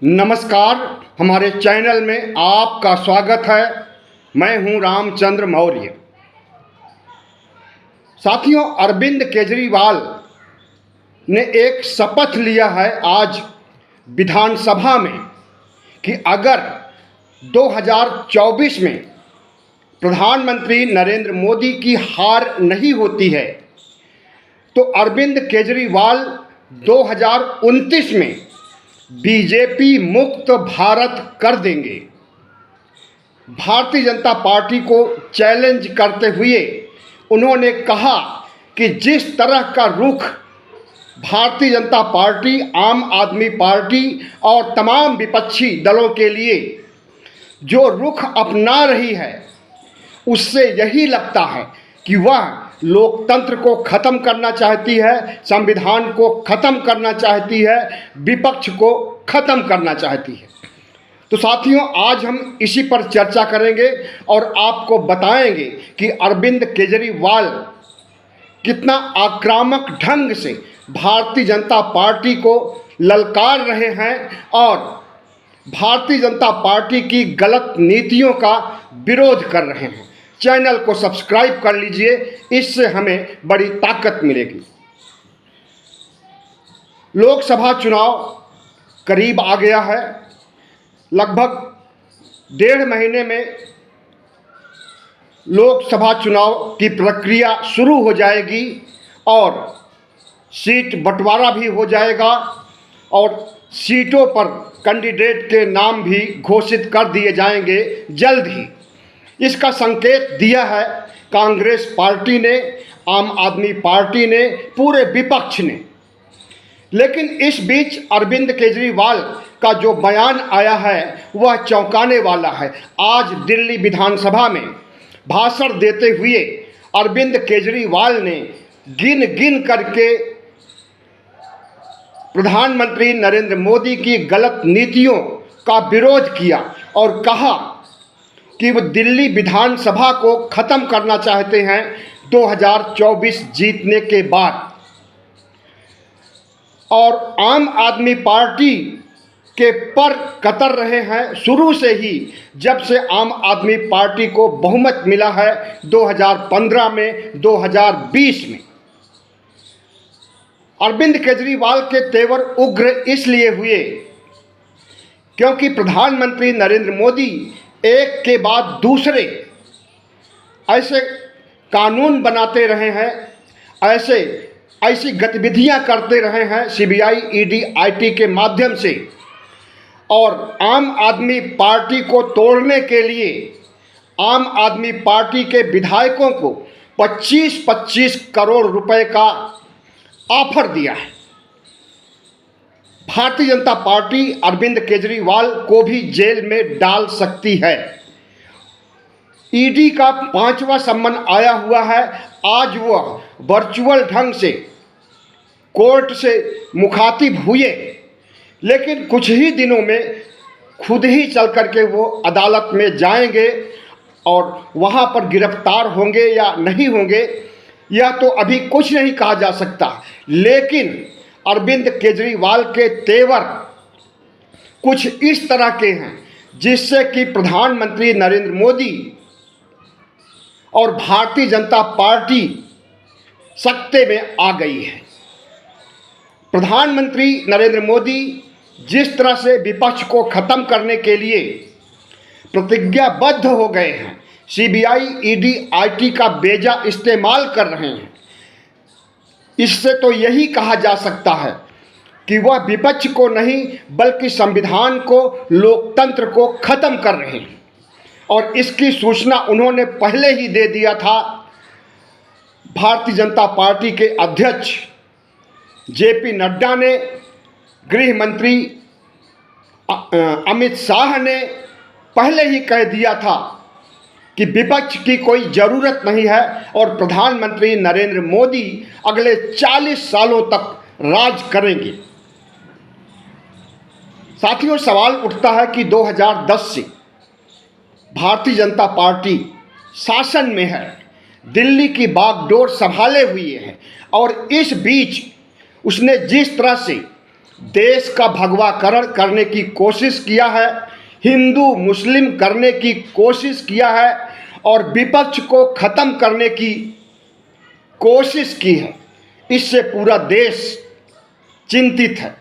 नमस्कार, हमारे चैनल में आपका स्वागत है। मैं हूं रामचंद्र मौर्य। साथियों, अरविंद केजरीवाल ने एक शपथ लिया है आज विधानसभा में कि अगर 2024 में प्रधानमंत्री नरेंद्र मोदी की हार नहीं होती है तो अरविंद केजरीवाल 2029 में बीजेपी मुक्त भारत कर देंगे। भारतीय जनता पार्टी को चैलेंज करते हुए उन्होंने कहा कि जिस तरह का रुख भारतीय जनता पार्टी, आम आदमी पार्टी और तमाम विपक्षी दलों के लिए जो रुख अपना रही है, उससे यही लगता है कि वह लोकतंत्र को ख़त्म करना चाहती है, संविधान को ख़त्म करना चाहती है, विपक्ष को ख़त्म करना चाहती है। तो साथियों, आज हम इसी पर चर्चा करेंगे और आपको बताएंगे कि अरविंद केजरीवाल कितना आक्रामक ढंग से भारतीय जनता पार्टी को ललकार रहे हैं और भारतीय जनता पार्टी की गलत नीतियों का विरोध कर रहे हैं। चैनल को सब्सक्राइब कर लीजिए, इससे हमें बड़ी ताकत मिलेगी। लोकसभा चुनाव करीब आ गया है। लगभग 1.5 महीने में लोकसभा चुनाव की प्रक्रिया शुरू हो जाएगी और सीट बंटवारा भी हो जाएगा और सीटों पर कैंडिडेट के नाम भी घोषित कर दिए जाएंगे जल्द ही। इसका संकेत दिया है कांग्रेस पार्टी ने, आम आदमी पार्टी ने, पूरे विपक्ष ने। लेकिन इस बीच अरविंद केजरीवाल का जो बयान आया है वह चौंकाने वाला है। आज दिल्ली विधानसभा में भाषण देते हुए अरविंद केजरीवाल ने गिन गिन करके प्रधानमंत्री नरेंद्र मोदी की गलत नीतियों का विरोध किया और कहा कि वो दिल्ली विधानसभा को ख़त्म करना चाहते हैं 2024 जीतने के बाद। और आम आदमी पार्टी के पर कतर रहे हैं शुरू से ही, जब से आम आदमी पार्टी को बहुमत मिला है 2015 में, 2020 में। अरविंद केजरीवाल के तेवर उग्र इसलिए हुए क्योंकि प्रधानमंत्री नरेंद्र मोदी एक के बाद दूसरे ऐसे कानून बनाते रहे हैं, ऐसी गतिविधियां करते रहे हैं सीबीआई, ईडी, आईटी के माध्यम से, और आम आदमी पार्टी को तोड़ने के लिए आम आदमी पार्टी के विधायकों को 25-25 करोड़ रुपए का ऑफर दिया है। भारतीय जनता पार्टी अरविंद केजरीवाल को भी जेल में डाल सकती है। ईडी का 5वां सम्मन आया हुआ है। आज वह वर्चुअल ढंग से कोर्ट से मुखातिब हुए, लेकिन कुछ ही दिनों में खुद ही चल करके वो अदालत में जाएंगे और वहाँ पर गिरफ्तार होंगे या नहीं होंगे यह तो अभी कुछ नहीं कहा जा सकता। लेकिन अरविंद केजरीवाल के तेवर कुछ इस तरह के हैं जिससे कि प्रधानमंत्री नरेंद्र मोदी और भारतीय जनता पार्टी सत्ते में आ गई है। प्रधानमंत्री नरेंद्र मोदी जिस तरह से विपक्ष को ख़त्म करने के लिए प्रतिज्ञाबद्ध हो गए हैं, सीबीआई, ईडी, आईटी का बेजा इस्तेमाल कर रहे हैं, इससे तो यही कहा जा सकता है कि वह विपक्ष को नहीं बल्कि संविधान को, लोकतंत्र को ख़त्म कर रहे हैं। और इसकी सूचना उन्होंने पहले ही दे दिया था। भारतीय जनता पार्टी के अध्यक्ष जेपी नड्डा ने, गृह मंत्री अमित शाह ने पहले ही कह दिया था कि विपक्ष की कोई ज़रूरत नहीं है और प्रधानमंत्री नरेंद्र मोदी अगले 40 सालों तक राज करेंगे। साथियों, सवाल उठता है कि 2010 से भारतीय जनता पार्टी शासन में है, दिल्ली की बागडोर संभाले हुए है और इस बीच उसने जिस तरह से देश का भगवाकरण करने की कोशिश किया है, हिंदू मुस्लिम करने की कोशिश किया है और विपक्ष को ख़त्म करने की कोशिश की है। इससे पूरा देश चिंतित है।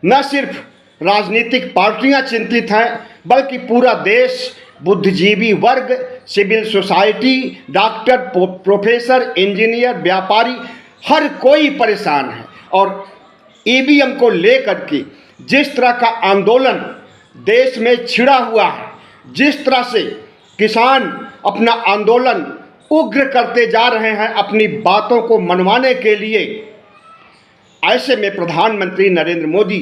न सिर्फ राजनीतिक पार्टियां चिंतित हैं, बल्कि पूरा देश, बुद्धिजीवी वर्ग, civil society, doctor, professor, engineer, व्यापारी, हर कोई परेशान है। और ईवीएम को लेकर के जिस तरह का आंदोलन देश में छिड़ा हुआ है, जिस तरह से किसान अपना आंदोलन उग्र करते जा रहे हैं अपनी बातों को मनवाने के लिए, ऐसे में प्रधानमंत्री नरेंद्र मोदी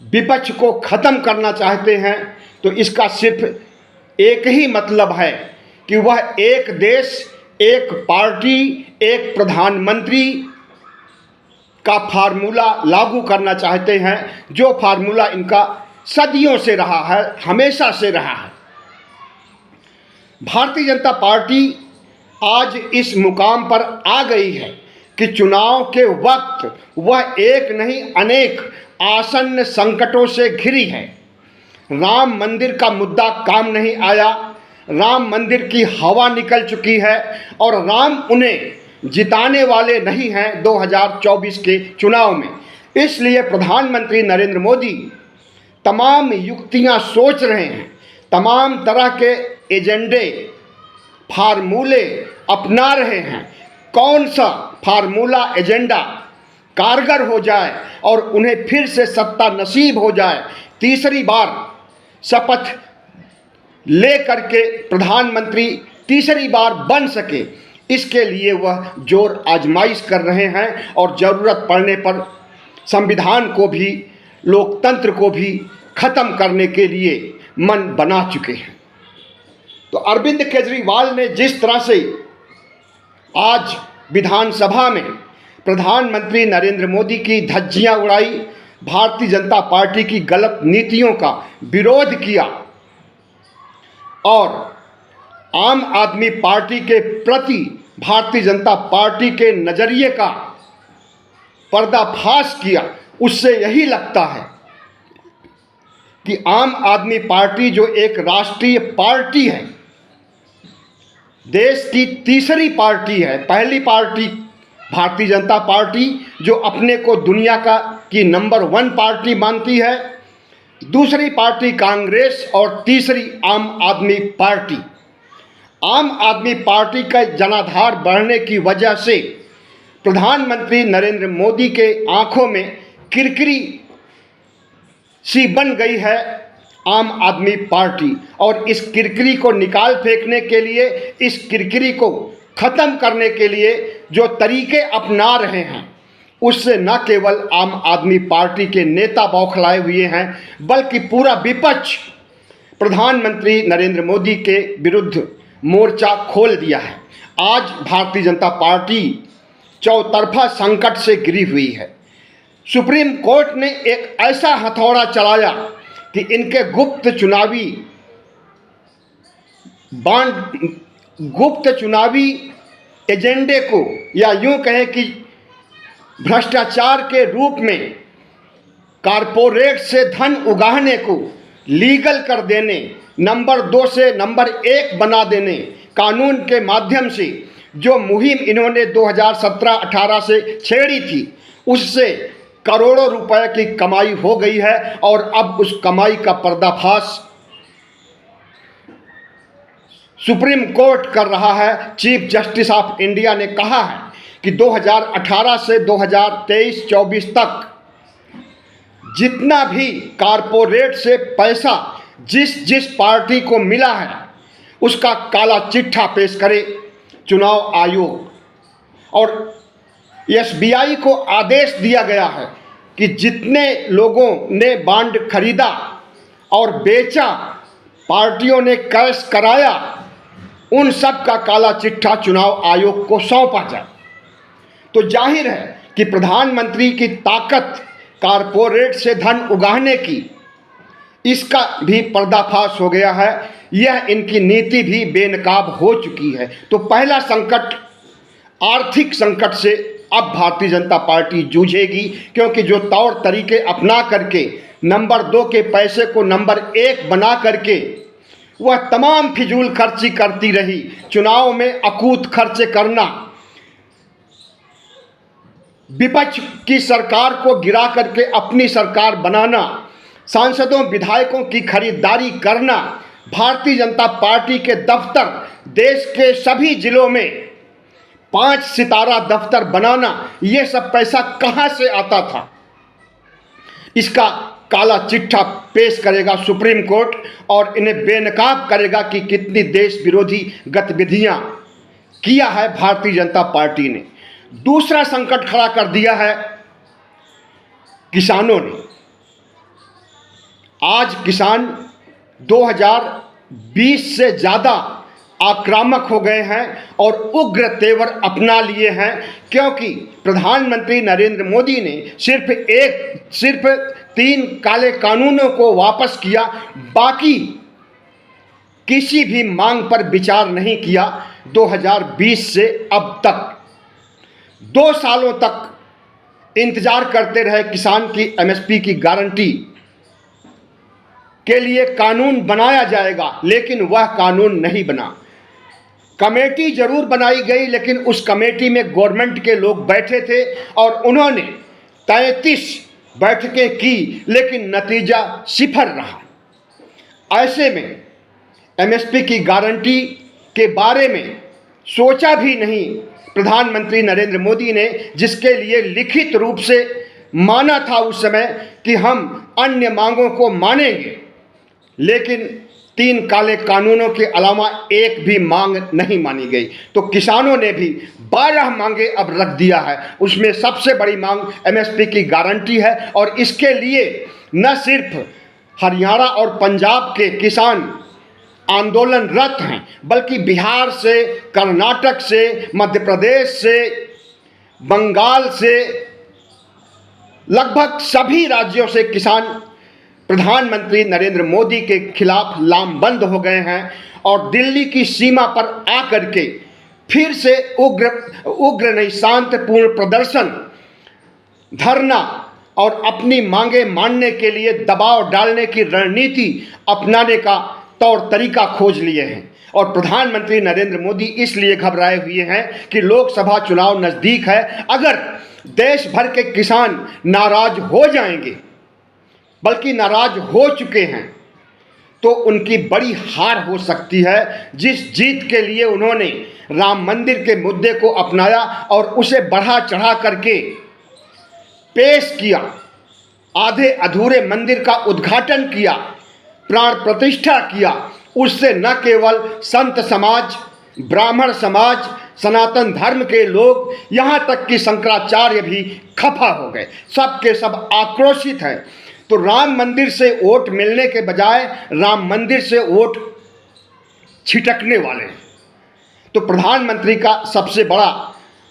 विपक्ष को ख़त्म करना चाहते हैं। तो इसका सिर्फ एक ही मतलब है कि वह एक देश, एक पार्टी, एक प्रधानमंत्री का फार्मूला लागू करना चाहते हैं, जो फार्मूला इनका सदियों से रहा है, हमेशा से रहा है। भारतीय जनता पार्टी आज इस मुकाम पर आ गई है कि चुनाव के वक्त वह एक नहीं अनेक आसन्न संकटों से घिरी है। राम मंदिर का मुद्दा काम नहीं आया, राम मंदिर की हवा निकल चुकी है और राम उन्हें जिताने वाले नहीं हैं 2024 के चुनाव में। इसलिए प्रधानमंत्री नरेंद्र मोदी तमाम युक्तियां सोच रहे हैं, तमाम तरह के एजेंडे, फार्मूले अपना रहे हैं। कौन सा फार्मूला, एजेंडा कारगर हो जाए और उन्हें फिर से सत्ता नसीब हो जाए, तीसरी बार शपथ ले करके प्रधानमंत्री तीसरी बार बन सके, इसके लिए वह जोर आजमाइश कर रहे हैं और ज़रूरत पड़ने पर संविधान को भी, लोकतंत्र को भी ख़त्म करने के लिए मन बना चुके हैं। तो अरविंद केजरीवाल ने जिस तरह से आज विधानसभा में प्रधानमंत्री नरेंद्र मोदी की धज्जियां उड़ाई, भारतीय जनता पार्टी की गलत नीतियों का विरोध किया और आम आदमी पार्टी के प्रति भारतीय जनता पार्टी के नज़रिए का पर्दाफाश किया, उससे यही लगता है कि आम आदमी पार्टी जो एक राष्ट्रीय पार्टी है, देश की तीसरी पार्टी है। पहली पार्टी भारतीय जनता पार्टी जो अपने को दुनिया की नंबर 1 पार्टी मानती है, दूसरी पार्टी कांग्रेस और तीसरी आम आदमी पार्टी। आम आदमी पार्टी का जनाधार बढ़ने की वजह से प्रधानमंत्री नरेंद्र मोदी के आंखों में किरकिरी सी बन गई है आम आदमी पार्टी। और इस किरकिरी को निकाल फेंकने के लिए, इस किरकिरी को ख़त्म करने के लिए जो तरीके अपना रहे हैं, उससे न केवल आम आदमी पार्टी के नेता बौखलाए हुए हैं, बल्कि पूरा विपक्ष प्रधानमंत्री नरेंद्र मोदी के विरुद्ध मोर्चा खोल दिया है। आज भारतीय जनता पार्टी चौतरफा संकट से घिरी हुई है। सुप्रीम कोर्ट ने एक ऐसा हथौड़ा चलाया कि इनके गुप्त चुनावी एजेंडे को, या यूं कहें कि भ्रष्टाचार के रूप में कारपोरेट से धन उगाहने को लीगल कर देने, नंबर 2 से नंबर 1 बना देने, कानून के माध्यम से जो मुहिम इन्होंने 2017-18 से छेड़ी थी, उससे करोड़ों रुपए की कमाई हो गई है। और अब उस कमाई का पर्दाफाश सुप्रीम कोर्ट कर रहा है। चीफ जस्टिस ऑफ इंडिया ने कहा है कि 2018 से 2023-24 तक जितना भी कारपोरेट से पैसा जिस पार्टी को मिला है, उसका काला चिट्ठा पेश करे चुनाव आयोग। और एसबीआई को आदेश दिया गया है कि जितने लोगों ने बॉन्ड खरीदा और बेचा, पार्टियों ने कैश कराया, उन सब का काला चिट्ठा चुनाव आयोग को सौंपा जाए। तो जाहिर है कि प्रधानमंत्री की ताकत कारपोरेट से धन उगाहने की, इसका भी पर्दाफाश हो गया है। यह इनकी नीति भी बेनकाब हो चुकी है। तो पहला संकट आर्थिक संकट से अब भारतीय जनता पार्टी जूझेगी, क्योंकि जो तौर तरीके अपना करके नंबर 2 के पैसे को नंबर 1 बना करके वह तमाम फिजूल खर्ची करती रही, चुनाव में अकूत खर्चे करना, विपक्ष की सरकार को गिरा करके अपनी सरकार बनाना, सांसदों विधायकों की खरीदारी करना, भारतीय जनता पार्टी के दफ्तर देश के सभी जिलों में 5 सितारा दफ्तर बनाना, ये सब पैसा कहां से आता था? इसका काला चिट्ठा पेश करेगा सुप्रीम कोर्ट और इन्हें बेनकाब करेगा कि कितनी देश विरोधी गतिविधियां किया है भारतीय जनता पार्टी ने। दूसरा संकट खड़ा कर दिया है किसानों ने। आज किसान 2020 से ज़्यादा आक्रामक हो गए हैं और उग्र तेवर अपना लिए हैं, क्योंकि प्रधानमंत्री नरेंद्र मोदी ने सिर्फ 3 काले कानूनों को वापस किया, बाकी किसी भी मांग पर विचार नहीं किया। 2020 से अब तक 2 सालों तक इंतजार करते रहे किसान की एमएसपी की गारंटी के लिए कानून बनाया जाएगा, लेकिन वह कानून नहीं बना। कमेटी जरूर बनाई गई, लेकिन उस कमेटी में गवर्नमेंट के लोग बैठे थे और उन्होंने 33 बैठकें की, लेकिन नतीजा सिफर रहा। ऐसे में एमएसपी की गारंटी के बारे में सोचा भी नहीं प्रधानमंत्री नरेंद्र मोदी ने, जिसके लिए लिखित रूप से माना था उस समय कि हम अन्य मांगों को मानेंगे, लेकिन 3 काले कानूनों के अलावा एक भी मांग नहीं मानी गई। तो किसानों ने भी 12 मांगे अब रख दिया है। उसमें सबसे बड़ी मांग एमएसपी की गारंटी है और इसके लिए न सिर्फ हरियाणा और पंजाब के किसान आंदोलनरत हैं, बल्कि बिहार से, कर्नाटक से, मध्य प्रदेश से, बंगाल से, लगभग सभी राज्यों से किसान प्रधानमंत्री नरेंद्र मोदी के खिलाफ लामबंद हो गए हैं और दिल्ली की सीमा पर आकर के फिर से उग्र नहीं शांतिपूर्ण प्रदर्शन, धरना और अपनी मांगे मानने के लिए दबाव डालने की रणनीति अपनाने का तौर तरीका खोज लिए हैं। और प्रधानमंत्री नरेंद्र मोदी इसलिए घबराए हुए हैं कि लोकसभा चुनाव नज़दीक है। अगर देश भर के किसान नाराज हो जाएंगे, बल्कि नाराज हो चुके हैं, तो उनकी बड़ी हार हो सकती है। जिस जीत के लिए उन्होंने राम मंदिर के मुद्दे को अपनाया और उसे बढ़ा चढ़ा करके पेश किया, आधे अधूरे मंदिर का उद्घाटन किया, प्राण प्रतिष्ठा किया, उससे न केवल संत समाज, ब्राह्मण समाज, सनातन धर्म के लोग, यहाँ तक कि शंकराचार्य भी खफा हो गए। सब के सब आक्रोशित हैं। तो राम मंदिर से वोट मिलने के बजाय राम मंदिर से वोट छिटकने वाले हैं। तो प्रधानमंत्री का सबसे बड़ा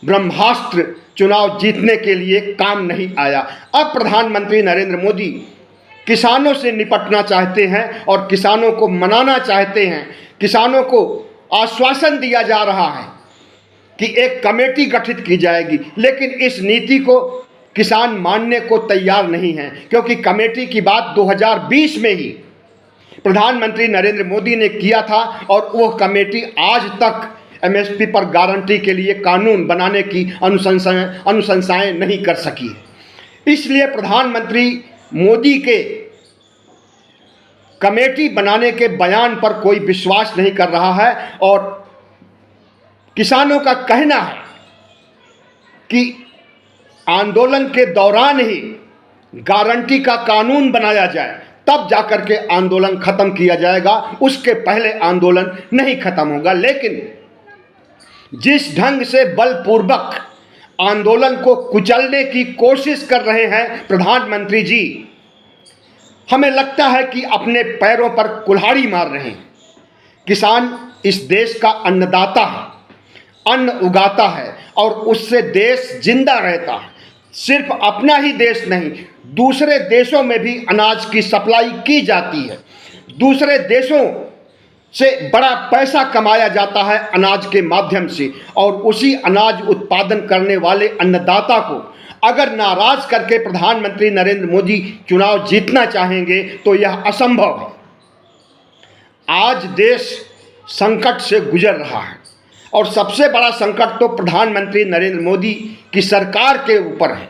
ब्रह्मास्त्र चुनाव जीतने के लिए काम नहीं आया। अब प्रधानमंत्री नरेंद्र मोदी किसानों से निपटना चाहते हैं और किसानों को मनाना चाहते हैं। किसानों को आश्वासन दिया जा रहा है कि एक कमेटी गठित की जाएगी, लेकिन इस नीति को किसान मानने को तैयार नहीं हैं, क्योंकि कमेटी की बात 2020 में ही प्रधानमंत्री नरेंद्र मोदी ने किया था और वह कमेटी आज तक एमएसपी पर गारंटी के लिए कानून बनाने की अनुशंसाएं नहीं कर सकी है। इसलिए प्रधानमंत्री मोदी के कमेटी बनाने के बयान पर कोई विश्वास नहीं कर रहा है और किसानों का कहना है कि आंदोलन के दौरान ही गारंटी का कानून बनाया जाए, तब जाकर के आंदोलन खत्म किया जाएगा, उसके पहले आंदोलन नहीं खत्म होगा। लेकिन जिस ढंग से बलपूर्वक आंदोलन को कुचलने की कोशिश कर रहे हैं प्रधानमंत्री जी, हमें लगता है कि अपने पैरों पर कुल्हाड़ी मार रहे हैं। किसान इस देश का अन्नदाता है, अन्न उगाता है और उससे देश जिंदा रहता है। सिर्फ अपना ही देश नहीं, दूसरे देशों में भी अनाज की सप्लाई की जाती है। दूसरे देशों से बड़ा पैसा कमाया जाता है अनाज के माध्यम से, और उसी अनाज उत्पादन करने वाले अन्नदाता को अगर नाराज करके प्रधानमंत्री नरेंद्र मोदी चुनाव जीतना चाहेंगे तो यह असंभव है। आज देश संकट से गुजर रहा है और सबसे बड़ा संकट तो प्रधानमंत्री नरेंद्र मोदी की सरकार के ऊपर है।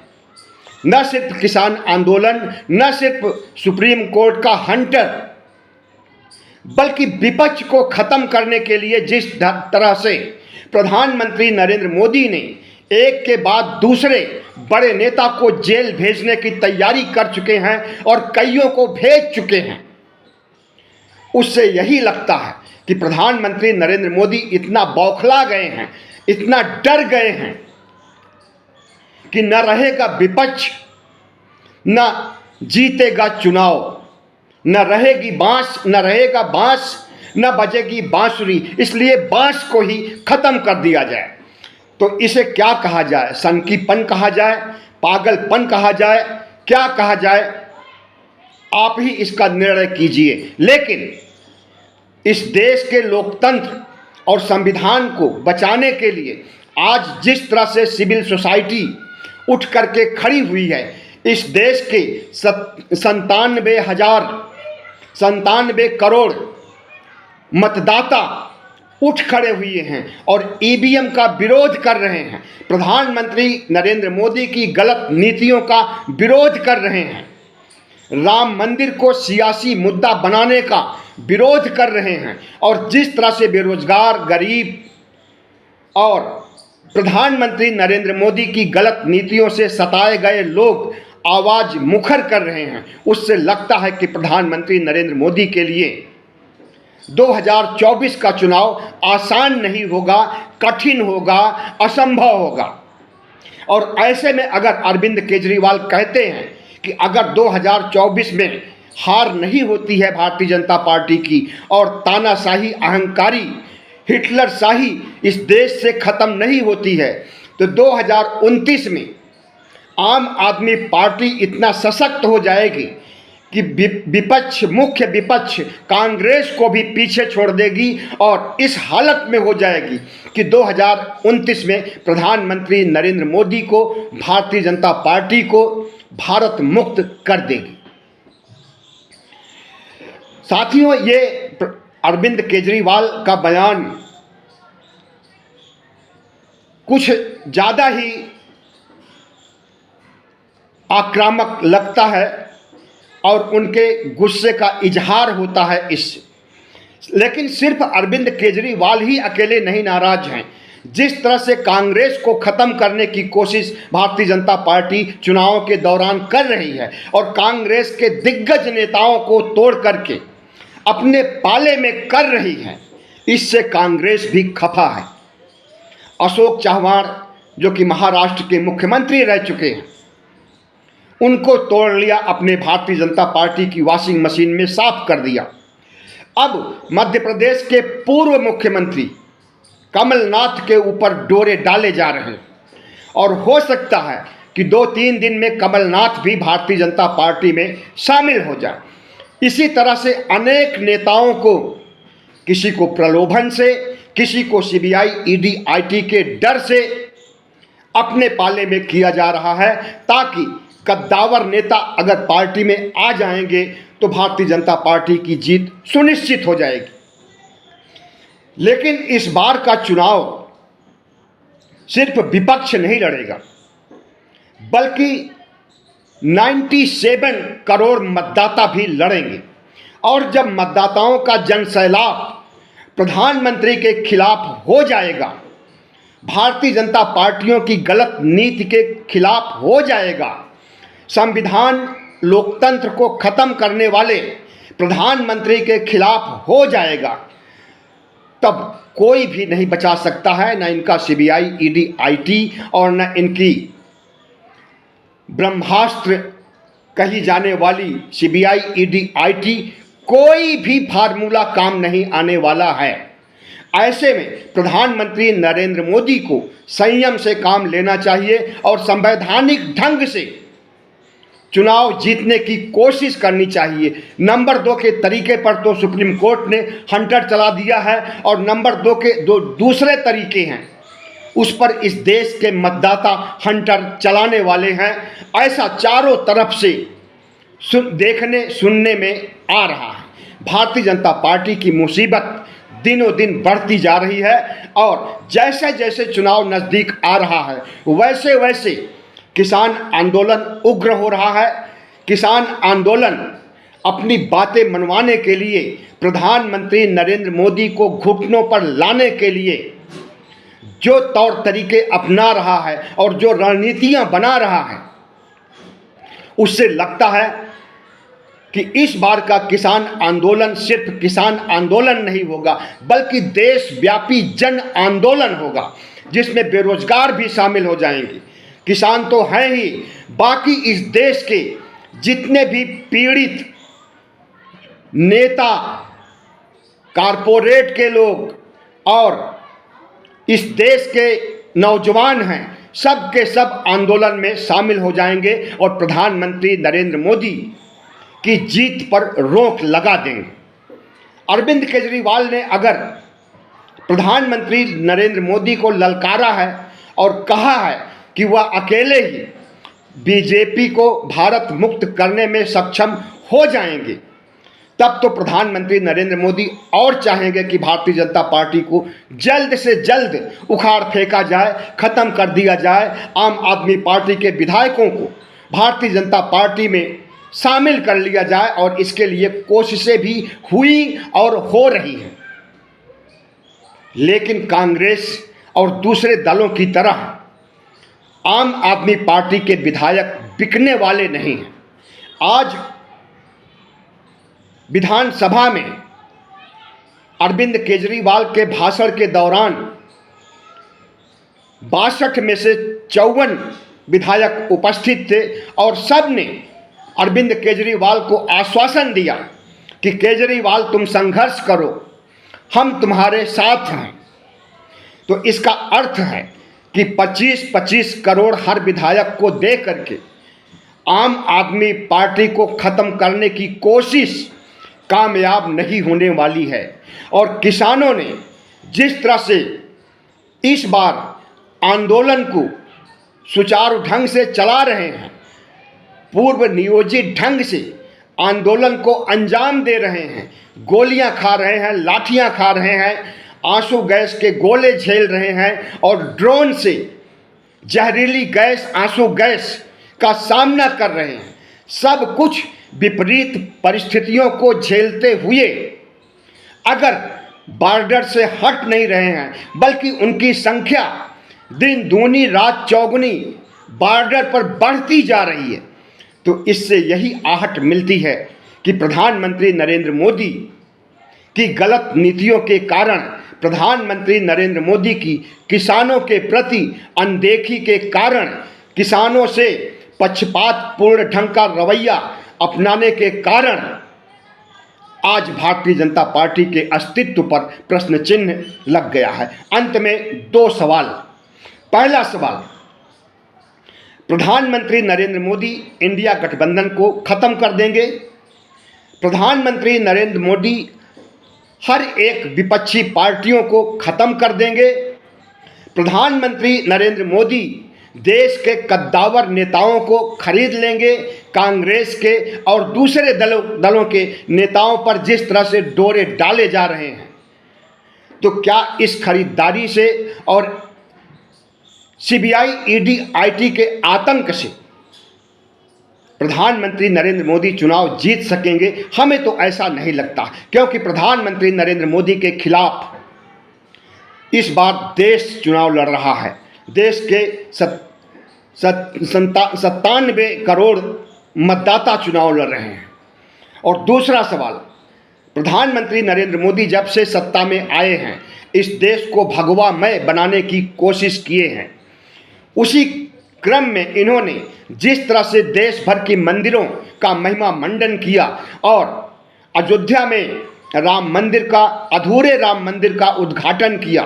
न सिर्फ किसान आंदोलन, न सिर्फ सुप्रीम कोर्ट का हंटर, बल्कि विपक्ष को खत्म करने के लिए जिस तरह से प्रधानमंत्री नरेंद्र मोदी ने एक के बाद दूसरे बड़े नेता को जेल भेजने की तैयारी कर चुके हैं और कईयों को भेज चुके हैं, उससे यही लगता है कि प्रधानमंत्री नरेंद्र मोदी इतना बौखला गए हैं, इतना डर गए हैं कि न रहेगा विपक्ष, न जीतेगा चुनाव, न रहेगा बांस, न बजेगी बांसुरी, इसलिए बांस को ही खत्म कर दिया जाए। तो इसे क्या कहा जाए? सनकीपन कहा जाए, पागलपन कहा जाए, क्या कहा जाए? आप ही इसका निर्णय कीजिए। लेकिन इस देश के लोकतंत्र और संविधान को बचाने के लिए आज जिस तरह से सिविल सोसाइटी उठ करके खड़ी हुई है, इस देश के 97 करोड़ मतदाता उठ खड़े हुए हैं और ईवीएम का विरोध कर रहे हैं, प्रधानमंत्री नरेंद्र मोदी की गलत नीतियों का विरोध कर रहे हैं, राम मंदिर को सियासी मुद्दा बनाने का विरोध कर रहे हैं, और जिस तरह से बेरोजगार, गरीब और प्रधानमंत्री नरेंद्र मोदी की गलत नीतियों से सताए गए लोग आवाज मुखर कर रहे हैं, उससे लगता है कि प्रधानमंत्री नरेंद्र मोदी के लिए 2024 का चुनाव आसान नहीं होगा, कठिन होगा, असंभव होगा। और ऐसे में अगर अरविंद केजरीवाल कहते हैं कि अगर 2024 में हार नहीं होती है भारतीय जनता पार्टी की और तानाशाही, अहंकारी, हिटलर शाही इस देश से खत्म नहीं होती है, तो 2029 में आम आदमी पार्टी इतना सशक्त हो जाएगी कि मुख्य विपक्ष कांग्रेस को भी पीछे छोड़ देगी और इस हालत में हो जाएगी कि 2029 में प्रधानमंत्री नरेंद्र मोदी को, भारतीय जनता पार्टी को भारत मुक्त कर देगी। साथियों, ये अरविंद केजरीवाल का बयान कुछ ज़्यादा ही आक्रामक लगता है और उनके गुस्से का इजहार होता है इससे। लेकिन सिर्फ अरविंद केजरीवाल ही अकेले नहीं नाराज हैं। जिस तरह से कांग्रेस को खत्म करने की कोशिश भारतीय जनता पार्टी चुनावों के दौरान कर रही है और कांग्रेस के दिग्गज नेताओं को तोड़ करके अपने पाले में कर रही है, इससे कांग्रेस भी खफा है। अशोक चव्हाण जो कि महाराष्ट्र के मुख्यमंत्री रह चुके हैं, उनको तोड़ लिया, अपने भारतीय जनता पार्टी की वॉशिंग मशीन में साफ कर दिया। अब मध्य प्रदेश के पूर्व मुख्यमंत्री कमलनाथ के ऊपर डोरे डाले जा रहे हैं और हो सकता है कि 2-3 दिन में कमलनाथ भी भारतीय जनता पार्टी में शामिल हो जाए। इसी तरह से अनेक नेताओं को, किसी को प्रलोभन से, किसी को सीबीआई, ईडी, आईटी के डर से अपने पाले में किया जा रहा है, ताकि कद्दावर नेता अगर पार्टी में आ जाएंगे तो भारतीय जनता पार्टी की जीत सुनिश्चित हो जाएगी। लेकिन इस बार का चुनाव सिर्फ विपक्ष नहीं लड़ेगा, बल्कि 97 करोड़ मतदाता भी लड़ेंगे। और जब मतदाताओं का जनसैलाब प्रधानमंत्री के खिलाफ हो जाएगा, भारतीय जनता पार्टियों की गलत नीति के खिलाफ हो जाएगा, संविधान लोकतंत्र को खत्म करने वाले प्रधानमंत्री के खिलाफ हो जाएगा, तब कोई भी नहीं बचा सकता है, न इनका सीबीआई, ईडी, आईटी और न इनकी ब्रह्मास्त्र कही जाने वाली सीबीआई, ईडी, आईटी, कोई भी फार्मूला काम नहीं आने वाला है। ऐसे में प्रधानमंत्री नरेंद्र मोदी को संयम से काम लेना चाहिए और संवैधानिक ढंग से चुनाव जीतने की कोशिश करनी चाहिए। नंबर 2 के तरीके पर तो सुप्रीम कोर्ट ने हंटर चला दिया है, और नंबर 2 के दूसरे तरीके हैं, उस पर इस देश के मतदाता हंटर चलाने वाले हैं। ऐसा चारों तरफ से देखने सुनने में आ रहा है। भारतीय जनता पार्टी की मुसीबत दिनों दिन बढ़ती जा रही है, और जैसे जैसे चुनाव नज़दीक आ रहा है वैसे वैसे किसान आंदोलन उग्र हो रहा है। किसान आंदोलन अपनी बातें मनवाने के लिए प्रधानमंत्री नरेंद्र मोदी को घुटनों पर लाने के लिए जो तौर तरीके अपना रहा है और जो रणनीतियां बना रहा है, उससे लगता है कि इस बार का किसान आंदोलन सिर्फ किसान आंदोलन नहीं होगा, बल्कि देशव्यापी जन आंदोलन होगा, जिसमें बेरोजगार भी शामिल हो जाएंगे। किसान तो हैं ही, बाकी इस देश के जितने भी पीड़ित नेता, कारपोरेट के लोग और इस देश के नौजवान हैं, सब के सब आंदोलन में शामिल हो जाएंगे और प्रधानमंत्री नरेंद्र मोदी की जीत पर रोक लगा देंगे। अरविंद केजरीवाल ने अगर प्रधानमंत्री नरेंद्र मोदी को ललकारा है और कहा है कि वह अकेले ही बीजेपी को भारत मुक्त करने में सक्षम हो जाएंगे, तब तो प्रधानमंत्री नरेंद्र मोदी और चाहेंगे कि भारतीय जनता पार्टी को जल्द से जल्द उखाड़ फेंका जाए, खत्म कर दिया जाए। आम आदमी पार्टी के विधायकों को भारतीय जनता पार्टी में शामिल कर लिया जाए, और इसके लिए कोशिशें भी हुई और हो रही हैं। लेकिन कांग्रेस और दूसरे दलों की तरह आम आदमी पार्टी के विधायक बिकने वाले नहीं हैं। आज विधानसभा में अरविंद केजरीवाल के भाषण के दौरान 62 में से 54 विधायक उपस्थित थे, और सब ने अरविंद केजरीवाल को आश्वासन दिया कि केजरीवाल तुम संघर्ष करो, हम तुम्हारे साथ हैं। तो इसका अर्थ है कि 25-25 करोड़ हर विधायक को दे करके आम आदमी पार्टी को खत्म करने की कोशिश कामयाब नहीं होने वाली है। और किसानों ने जिस तरह से इस बार आंदोलन को सुचारू ढंग से चला रहे हैं, पूर्व नियोजित ढंग से आंदोलन को अंजाम दे रहे हैं, गोलियां खा रहे हैं, लाठियां खा रहे हैं, आंसू गैस के गोले झेल रहे हैं, और ड्रोन से जहरीली गैस, आंसू गैस का सामना कर रहे हैं। सब कुछ विपरीत परिस्थितियों को झेलते हुए अगर बॉर्डर से हट नहीं रहे हैं, बल्कि उनकी संख्या दिन दूनी रात चौगुनी बॉर्डर पर बढ़ती जा रही है, तो इससे यही आहट मिलती है कि प्रधानमंत्री नरेंद्र मोदी की गलत नीतियों के कारण, प्रधानमंत्री नरेंद्र मोदी की किसानों के प्रति अनदेखी के कारण, किसानों से पक्षपातपूर्ण ढंग का रवैया अपनाने के कारण आज भारतीय जनता पार्टी के अस्तित्व पर प्रश्न चिन्ह लग गया है। अंत में 2 सवाल। पहला सवाल, प्रधानमंत्री नरेंद्र मोदी इंडिया गठबंधन को खत्म कर देंगे? प्रधानमंत्री नरेंद्र मोदी हर एक विपक्षी पार्टियों को खत्म कर देंगे? प्रधानमंत्री नरेंद्र मोदी देश के कद्दावर नेताओं को खरीद लेंगे? कांग्रेस के और दूसरे दलों के नेताओं पर जिस तरह से डोरे डाले जा रहे हैं, तो क्या इस खरीदारी से और सीबीआई, ईडी, आईटी के आतंक से प्रधानमंत्री नरेंद्र मोदी चुनाव जीत सकेंगे? हमें तो ऐसा नहीं लगता, क्योंकि प्रधानमंत्री नरेंद्र मोदी के खिलाफ इस बार देश चुनाव लड़ रहा है। देश के 97 करोड़ मतदाता चुनाव लड़ रहे हैं। और दूसरा सवाल, प्रधानमंत्री नरेंद्र मोदी जब से सत्ता में आए हैं, इस देश को भगवामय बनाने की कोशिश किए हैं। उसी क्रम में इन्होंने जिस तरह से देश भर की मंदिरों का महिमा मंडन किया और अयोध्या में राम मंदिर का, अधूरे राम मंदिर का उद्घाटन किया,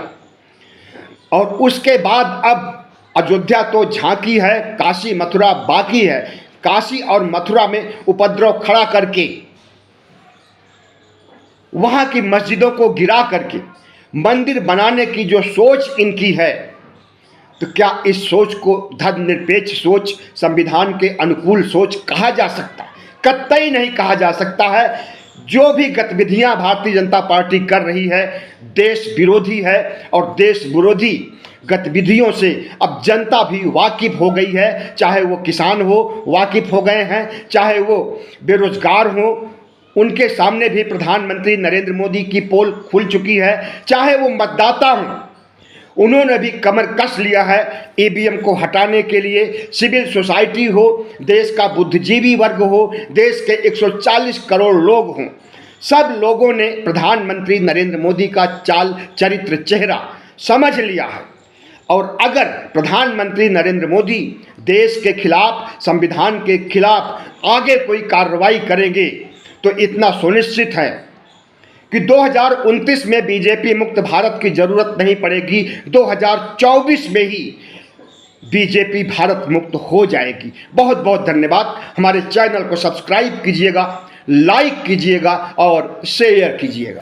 और उसके बाद अब अयोध्या तो झांकी है, काशी मथुरा बाकी है। काशी और मथुरा में उपद्रव खड़ा करके, वहां की मस्जिदों को गिरा करके मंदिर बनाने की जो सोच इनकी है, तो क्या इस सोच को धर्मनिरपेक्ष सोच, संविधान के अनुकूल सोच कहा जा सकता है? कतई नहीं कहा जा सकता है। जो भी गतिविधियां भारतीय जनता पार्टी कर रही है देश विरोधी है, और देश विरोधी गतिविधियों से अब जनता भी वाकिफ हो गई है। चाहे वो किसान हो वाकिफ हो गए हैं, चाहे वो बेरोजगार हो, उनके सामने भी प्रधानमंत्री नरेंद्र मोदी की पोल खुल चुकी है। चाहे वो मतदाता हों, उन्होंने भी कमर कस लिया है ईवीएम को हटाने के लिए। सिविल सोसाइटी हो, देश का बुद्धिजीवी वर्ग हो, देश के 140 करोड़ लोग हों, सब लोगों ने प्रधानमंत्री नरेंद्र मोदी का चाल, चरित्र, चेहरा समझ लिया है। और अगर प्रधानमंत्री नरेंद्र मोदी देश के खिलाफ, संविधान के खिलाफ आगे कोई कार्रवाई करेंगे तो इतना सुनिश्चित है कि 2029 में बीजेपी मुक्त भारत की जरूरत नहीं पड़ेगी, 2024 में ही बीजेपी भारत मुक्त हो जाएगी। बहुत बहुत धन्यवाद। हमारे चैनल को सब्सक्राइब कीजिएगा, लाइक कीजिएगा और शेयर कीजिएगा।